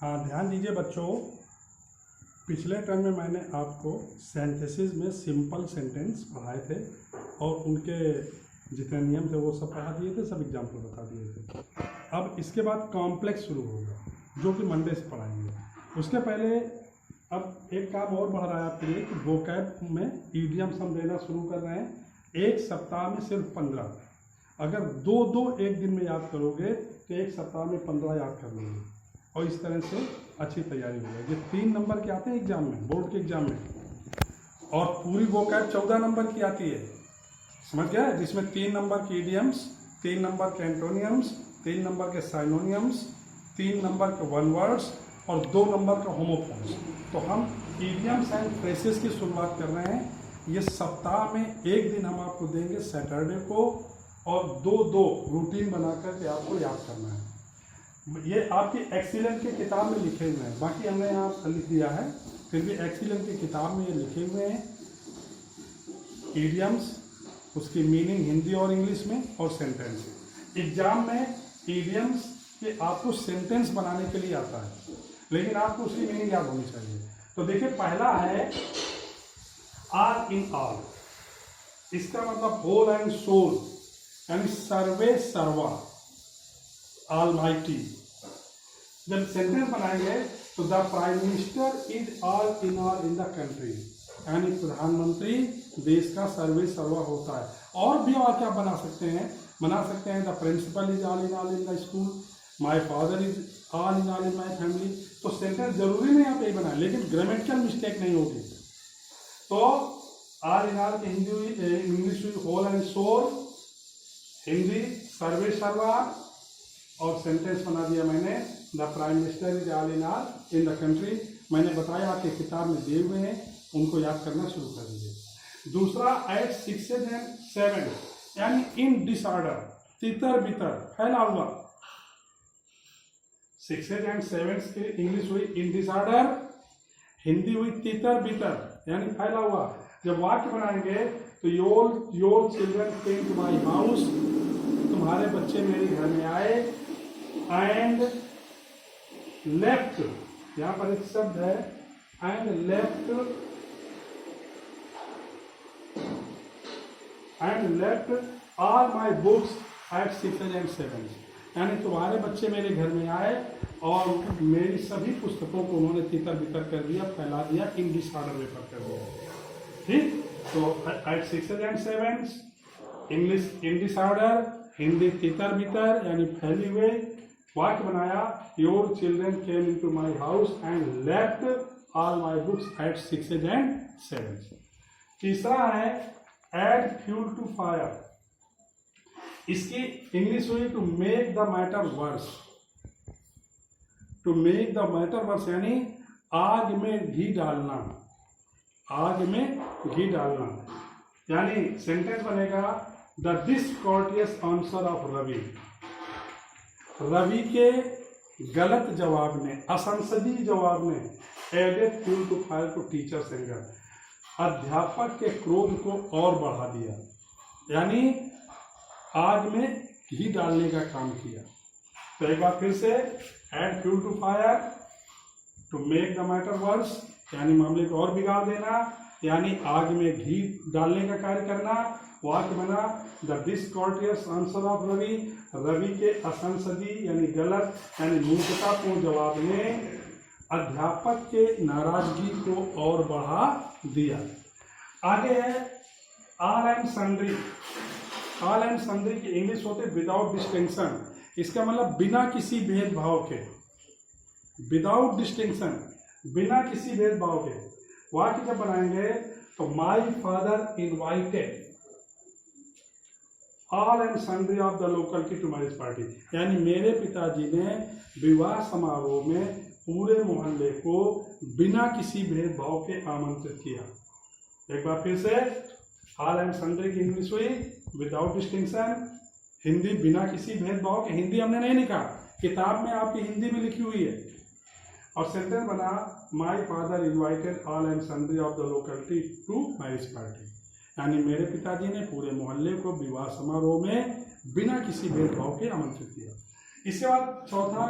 हाँ, ध्यान दीजिए बच्चों। पिछले टर्म में मैंने आपको सेंटेंसेस में सिंपल सेंटेंस पढ़ाए थे और उनके जितने नियम थे वो सब पढ़ा दिए थे, सब एग्जाम्पल बता दिए थे। अब इसके बाद कॉम्प्लेक्स शुरू होगा जो कि मंडे से पढ़ाएंगे। उसके पहले अब एक काम और बढ़ रहा है आपके लिए कि वोकैब में ईडियम्स हम देना शुरू कर रहे हैं। एक सप्ताह में सिर्फ 15। अगर दो एक दिन में याद करोगे तो एक सप्ताह में 15 याद कर लोगे और इस तरह से अच्छी तैयारी हो जाएगी। 3 नंबर के आते हैं एग्जाम में, बोर्ड के एग्जाम में, और पूरी वोकैब 14 नंबर की आती है, समझ गया? जिसमें 3 नंबर के इडियम्स, 3 नंबर के एंटोनियम्स, 3 नंबर के साइनोनियम्स, 3 नंबर के वन वर्ड्स और 2 नंबर का होमोफोन्स। तो हम इडियम्स एंड फ्रेसेस की शुरुआत कर रहे हैं। ये सप्ताह में एक दिन हम आपको देंगे सैटरडे को, और 2 रूटीन बना करके आपको याद करना है। ये आपकी एक्सीलेंट की किताब में लिखे हुए हैं, बाकी हमने यहाँ लिख दिया है, फिर भी एक्सीलेंट की किताब में ये लिखे हुए हैं इडियम्स, उसकी मीनिंग हिंदी और इंग्लिश में, और सेंटेंस। एग्जाम में इडियम्स के आपको सेंटेंस बनाने के लिए आता है, लेकिन आपको उसकी मीनिंग याद होनी चाहिए। तो देखिए, पहला है आर इन ऑल। इसका मतलब होल एंड सोल, यानी सर्वे सर्वा, ऑलमाइटी। जब सेंटेंस बनाएंगे तो the prime minister is all in the country, यानी प्रधानमंत्री देश का सर्वे सर्वा होता है। और भी और क्या बना सकते हैं? The principal is all in the school, my father is all in my family. तो सेंटेंस जरूरी नहीं आप यही बनाए, लेकिन ग्रामेटिकल मिस्टेक नहीं होगी। तो ऑल इन ऑल की हिंदी हुई, इंग्लिश हुई होल एंड सोल, हिंदी सर्वे सर्वा, और सेंटेंस बना दिया मैंने the prime minister is all in the country. मैंने बताया आपके किताब में दिए हुए हैं, उनको याद करना शुरू कर दीजिए। दूसरा एट 6 and 7, यानी इन डिसऑर्डर, तितर बितर, फैला हुआ। 6 and 7 की इंग्लिश हुई इन डिसऑर्डर, हिंदी हुई तितर बितर, यानी फैला हुआ। जब वाक्य बनाएंगे तो your children came to my house, तुम्हारे बच्चे मेरे घर में आए, एंड लेफ्ट, यहां पर एक शब्द है and left all my books at 6 and 7, यानी तुम्हारे बच्चे मेरे घर में आए और मेरी सभी पुस्तकों को उन्होंने तितर बितर कर दिया, फैला दिया, इन डिसऑर्डर रेफर कर दिया। ठीक, तो at 6 and 7 English in disorder, Hindi तितर बितर यानी फैली हुए। वाक्य बनाया your children came into my house and left all my books at 6 and 7। तीसरा है एड फ्यूल टू फायर। इसकी इंग्लिश हुई to make the matter worse. To make the matter worse यानी आग में घी डालना, आग में घी डालना। यानी सेंटेंस बनेगा the discourteous answer of Ravi. Ravi के गलत जवाब ने, असंसदीय जवाब ने added fuel to fire to teacher's anger, अध्यापक के क्रोध को और बढ़ा दिया, यानी आग में घी डालने का काम किया। तो एक बार फिर से, add fuel to fire, to make the matter worse, यानी मामले को और बिगाड़ देना, यानी आग में घी डालने का कार्य करना। वाक्य बना the discourteous answer of Ravi, Ravi के असंसदीय यानी गलत यानी मूर्खतापूर्ण जवाब ने अध्यापक के नाराजगी को और बढ़ा दिया। आगे है all and sundry. All and sundry की इंग्लिश होते विदाउट डिस्टिंक्शन। इसका मतलब बिना किसी भेदभाव के, विदाउट डिस्टिंक्शन, बिना किसी भेदभाव के। वाक्य जब बनाएंगे तो माई father invited all and sundry of the local की टू मैरिज पार्टी, यानी मेरे पिताजी ने विवाह समारोह में पूरे मोहल्ले को बिना किसी भेदभाव के आमंत्रित किया। एक बार फिर से, ऑल एंड सन्ड्री की इंग्लिश हुई विदाउट डिस्टिंक्शन, हिंदी बिना किसी भेदभाव के। हिंदी हमने नहीं लिखा, किताब में आपकी हिंदी में लिखी हुई है। और सेंटेंस बना my father invited all and sundry of the locality to marriage party, यानी मेरे पिताजी ने पूरे मोहल्ले को विवाह समारोह में बिना किसी भेदभाव के आमंत्रित किया। इसके बाद चौथा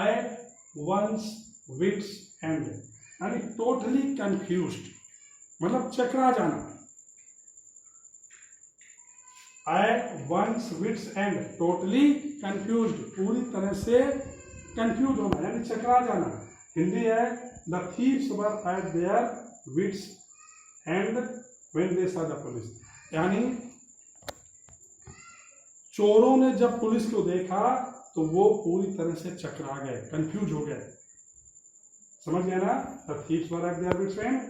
एट वंस विट्स एंड, यानी टोटली कंफ्यूज्ड, मतलब चकरा जाना। At one's wits end, totally confused, पूरी तरह से कंफ्यूज होना यानी चकरा जाना। हिंदी है the thieves were at their wits end when they saw the police, यानी चोरों ने जब पुलिस को देखा तो वो पूरी तरह से चकरा गए, कंफ्यूज हो गए। समझ गए ना? The thieves were at their wits end,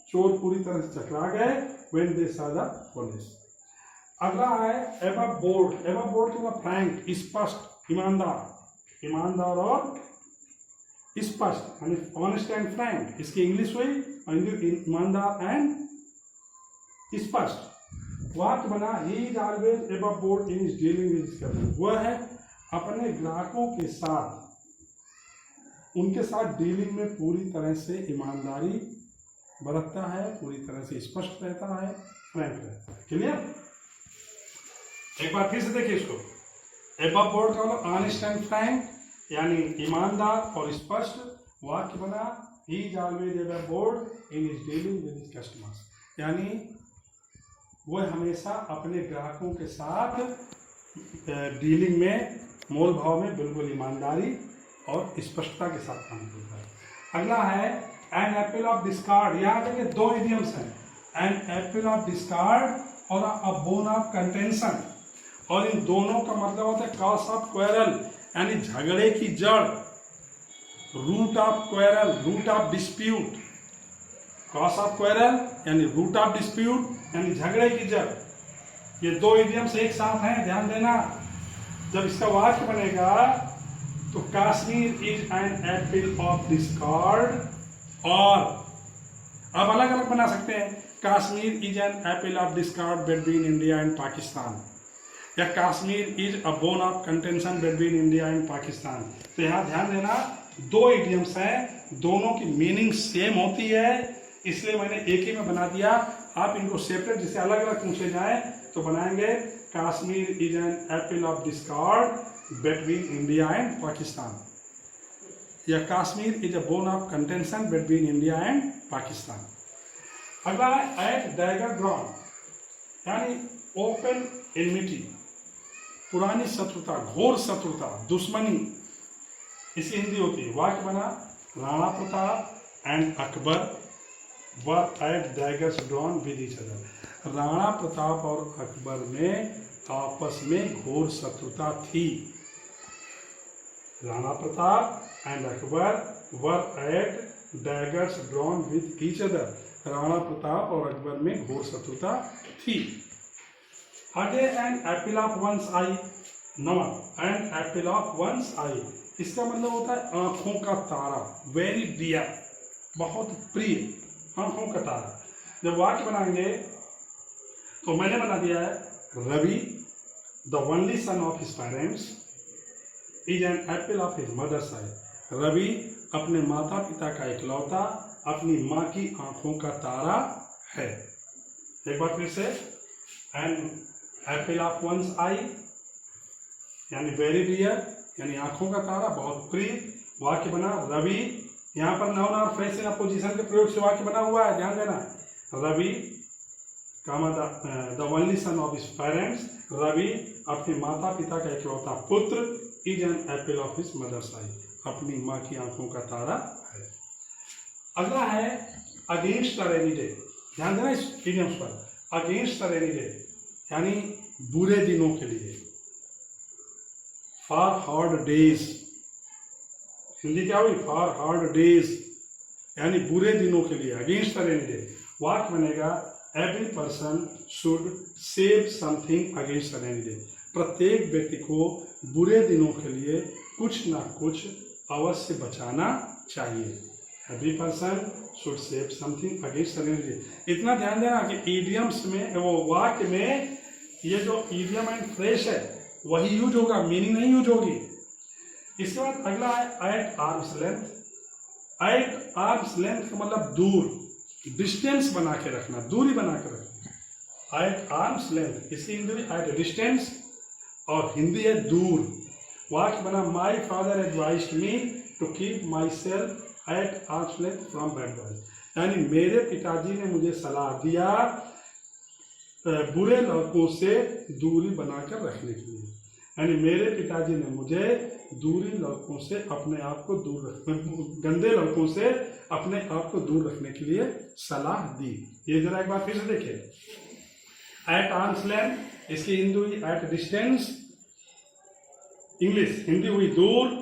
चोर पूरी तरह से चकरा गए when they saw the police. अगला है एबव बोर्ड। एबव बोर्ड का फ्रैंक, स्पष्ट, ईमानदार, ईमानदार और स्पष्ट, यानी ऑनेस्ट एंड फ्रैंक। इसकी इंग्लिश हुई ईमानदार एंड स्पष्ट। वाक्य बना he is always above board in his dealing with his customer, वह है अपने ग्राहकों के साथ, उनके साथ डीलिंग में पूरी तरह से ईमानदारी बरतता है, पूरी तरह से स्पष्ट रहता है, फ्रैंक रहता है। क्लियर? एक बार फिर से देखिए इसको। एबव बोर्ड का मतलब ऑनेस्ट एंड फ्रैंक, यानी ईमानदार और स्पष्ट। वाक्य बना he is always above board in his dealing with his customers, यानी वह हमेशा अपने ग्राहकों के साथ डीलिंग में, मोल भाव में बिल्कुल ईमानदारी और स्पष्टता के साथ काम करता है। अगला है एन एप्पल ऑफ डिस्कार्ड। यहाँ देखिए दो इडियम्स हैं, एन एप्पल ऑफ डिस्कार्ड और अ बोन ऑफ कंटेंशन, और इन दोनों का मतलब होता है कॉज ऑफ क्वेरल, यानी झगड़े की जड़, root of quarrel, root of dispute. Cause of quarrel यानी रूट ऑफ डिस्प्यूट, यानी झगड़े की जड़। ये दो इडियम्स एक साथ हैं, ध्यान देना। जब इसका वाक्य बनेगा तो Kashmir is an apple of discord, और अब अलग अलग बना सकते हैं, Kashmir is an apple of discord between India and Pakistan, या Kashmir is a bone of contention between India and Pakistan. तो यहाँ ध्यान देना, दो इडियम्स हैं, दोनों की मीनिंग सेम होती है, इसलिए मैंने एक ही में बना दिया। आप इनको सेपरेट जिसे अलग अलग पूछे जाए तो बनाएंगे Kashmir is an apple of discord between India and Pakistan, या Kashmir is a bone of contention between India and Pakistan. अगला है एट डैगर ड्रॉन, यानी ओपन एनिमिटी, पुरानी शत्रुता, घोर शत्रुता, दुश्मनी, इसकी हिंदी होती है। वाक्य बना Rana Pratap and Akbar were at daggers drawn with each other, Rana Pratap और अकबर में आपस में घोर शत्रुता थी। Rana Pratap and Akbar were at daggers drawn with each other, Rana Pratap और अकबर में घोर शत्रुता थी। आगे an apple of one's eye, number an apple of one's eye, इसका मतलब होता है आंखों का तारा, वेरी डियर, बहुत प्रिय, आंखों का तारा। जब वाक्य बनाएंगे तो मैंने बना दिया है Ravi the only son of his parents is an apple of his mother's eye, Ravi अपने माता पिता का इकलौता, अपनी माँ की आंखों का तारा है। एक बार फिर से, an apple of one's eye यानी वेरी डियर, यानी आंखों का तारा, बहुत प्रिय। वाक्य बना रवि, यहाँ पर नाउन और फ्रेज ऑफ पोजीशन के प्रयोग से वाक्य बना हुआ है, ध्यान देना। Ravi comma the only son of his parents, Ravi अपने माता पिता का इकलौता पुत्र, is an apple of his mother's eye, अपनी माँ की आंखों का तारा है। अगला है अगेंस्ट द रेनी डे, ध्यान देना इस इडियम्स पर, अगेंस्ट द रेनी डे यानी बुरे दिनों के लिए, फॉर हार्ड डेज, हिंदी क्या हुई, फॉर हार्ड डेज यानी बुरे दिनों के लिए, अगेंस्ट द रेनी डे। वाक्य बनेगा every person should save something against the rainy day, प्रत्येक व्यक्ति को बुरे दिनों के लिए कुछ ना कुछ अवश्य बचाना चाहिए। Every person should save something against the rainy day. इतना ध्यान देना कि इडियम्स में, वो वाक्य में ये जो इडियम एंड फ्रेश है वही यूज होगा, मीनिंग नहीं यूज होगी। इसके बाद अगला है at arm's length. At arm's length का मतलब दूर, डिस्टेंस बना के रखना, दूरी बना के रखना। एट आर्म्स लेंथ, इसकी हिंदी एट डिस्टेंस और हिंदी है दूर। वाक्य बना my father advised me to keep myself at arm's length from bad boys, यानी मेरे पिताजी ने मुझे सलाह दिया बुरे लड़कों से दूरी बनाकर रखने के लिए, यानी मेरे पिताजी ने मुझे दूरी लड़कों से अपने आप को दूर गंदे लड़कों से अपने आप को दूर रखने के लिए सलाह दी। ये जरा एक बार फिर से देखिए, एट आर्म्स लेंथ, इसकी हिंदी हुई एट डिस्टेंस, इंग्लिश हिंदी हुई दूर।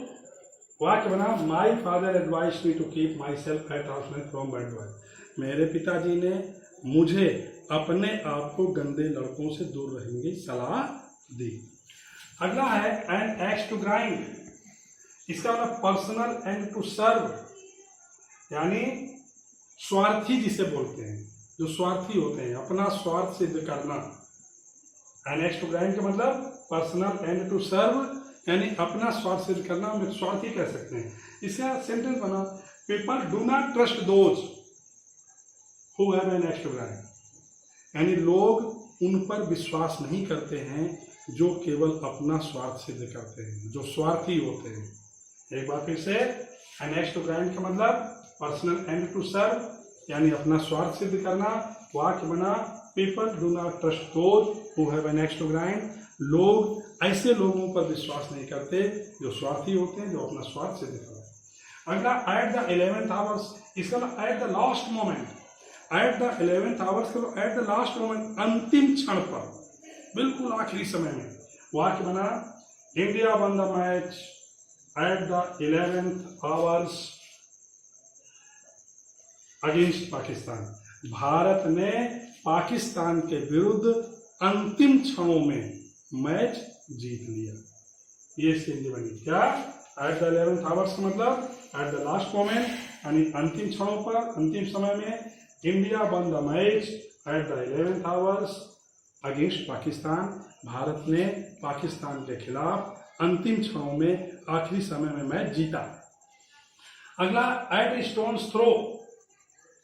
वाक्य बना my father advised me to keep myself at arm's length from bad boys, मेरे पिताजी ने मुझे अपने आप को गंदे लड़कों से दूर रहने की सलाह दी। अगला है एंड एक्स टू ग्राइंड, इसका मतलब पर्सनल एंड टू सर्व, यानी स्वार्थी जिसे बोलते हैं, जो स्वार्थी होते हैं, अपना स्वार्थ सिद्ध करना। एंड एक्स टू ग्राइंड का मतलब पर्सनल एंड टू सर्व, यानी अपना स्वार्थ सिद्ध करना, हम स्वार्थी कह सकते हैं। इसका सेंटेंस बना people do not trust those who have an axe to grind, यानी लोग उन पर विश्वास नहीं करते हैं जो केवल अपना स्वार्थ सिद्ध करते हैं, जो स्वार्थी होते हैं। एक बार फिर से, एन एक्स टू ग्राइंड का मतलब पर्सनल एंड टू सर्व, यानी अपना स्वार्थ सिद्ध करना। वाक्य बना people do not trust those who have an axe to grind, लोग ऐसे लोगों पर विश्वास नहीं करते जो स्वार्थी होते हैं, जो अपना स्वार्थ सिद्ध करते हैं। अगला एट द 11th आवर्स, इसका at the last moment, at the 11th hours का एट द लास्ट मोमेंट, अंतिम क्षण पर, बिल्कुल आखिरी समय में। वाक्य बना India one the match at the 11th hours against Pakistan, Bharat ने पाकिस्तान के विरुद्ध अंतिम क्षणों में मैच जीत लिया। ये हिंदी बनी क्या, एट द 11th आवर्स का मतलब एट द लास्ट मोमेंट, यानी अंतिम क्षणों पर, अंतिम समय में। India one the match at the 11th hours against Pakistan, Bharat ने पाकिस्तान के खिलाफ अंतिम क्षणों में, आखिरी समय में मैच जीता। अगला at a stone's throw,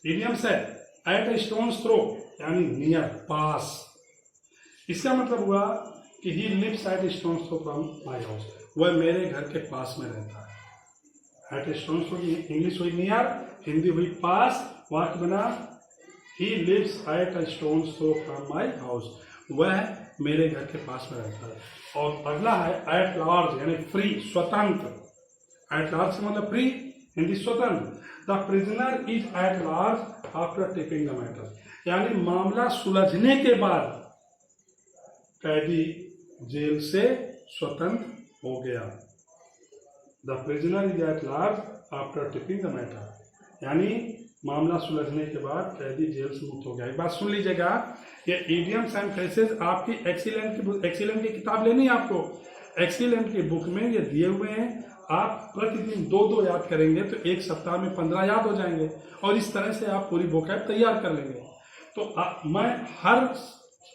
idiom से एट ए स्टोन्स थ्रो, यानी नियर, पास। इसका मतलब हुआ कि he lives at a stone's throw from my house, वह मेरे घर के पास में रहता है। एट ए स्टोन्स थ्रो की इंग्लिश हुई नियर, हिंदी हुई पास। वाक्य बना he lives at a stone's throw from my house, वह मेरे घर के पास में रहता है। और अगला है एट लार्ज, यानी फ्री, स्वतंत्र। एट लार्ज से मतलब फ्री, हिंदी स्वतंत्र। The prisoner is at large after tipping the matter, यानी मामला सुलझने के बाद कैदी जेल से स्वतंत्र हो गया। The prisoner is at large after tipping the matter, यानी मामला सुलझने के बाद कैदी जेल से मुक्त हो गया। एक बात सुन लीजिएगा, ये इडियम्स एंड फ्रेजेस आपकी एक्सीलेंट की किताब लेनी है आपको। एक्सीलेंट की बुक में ये दिए हुए हैं, आप प्रतिदिन 2-2 याद करेंगे तो एक सप्ताह में 15 याद हो जाएंगे, और इस तरह से आप पूरी वोकैब तैयार कर लेंगे। तो मैं हर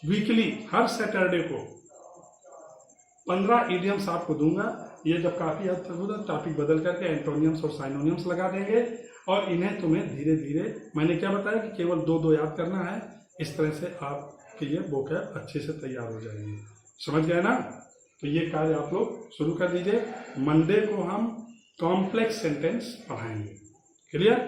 वीकली, हर सैटरडे को 15 इडियम्स आपको दूंगा। ये जब काफी हद तक होगा, टॉपिक बदल करके एंटोनियम्स और साइनोनियम्स लगा देंगे, और इन्हें तुम्हें धीरे धीरे, मैंने क्या बताया कि केवल 2-2 याद करना है। इस तरह से आपके ये वोकैब अच्छे से तैयार हो जाएंगे। समझ गए ना? तो ये कार्य आप लोग शुरू कर दीजिए। मंडे को हम कॉम्प्लेक्स सेंटेंस पढ़ाएंगे। क्लियर?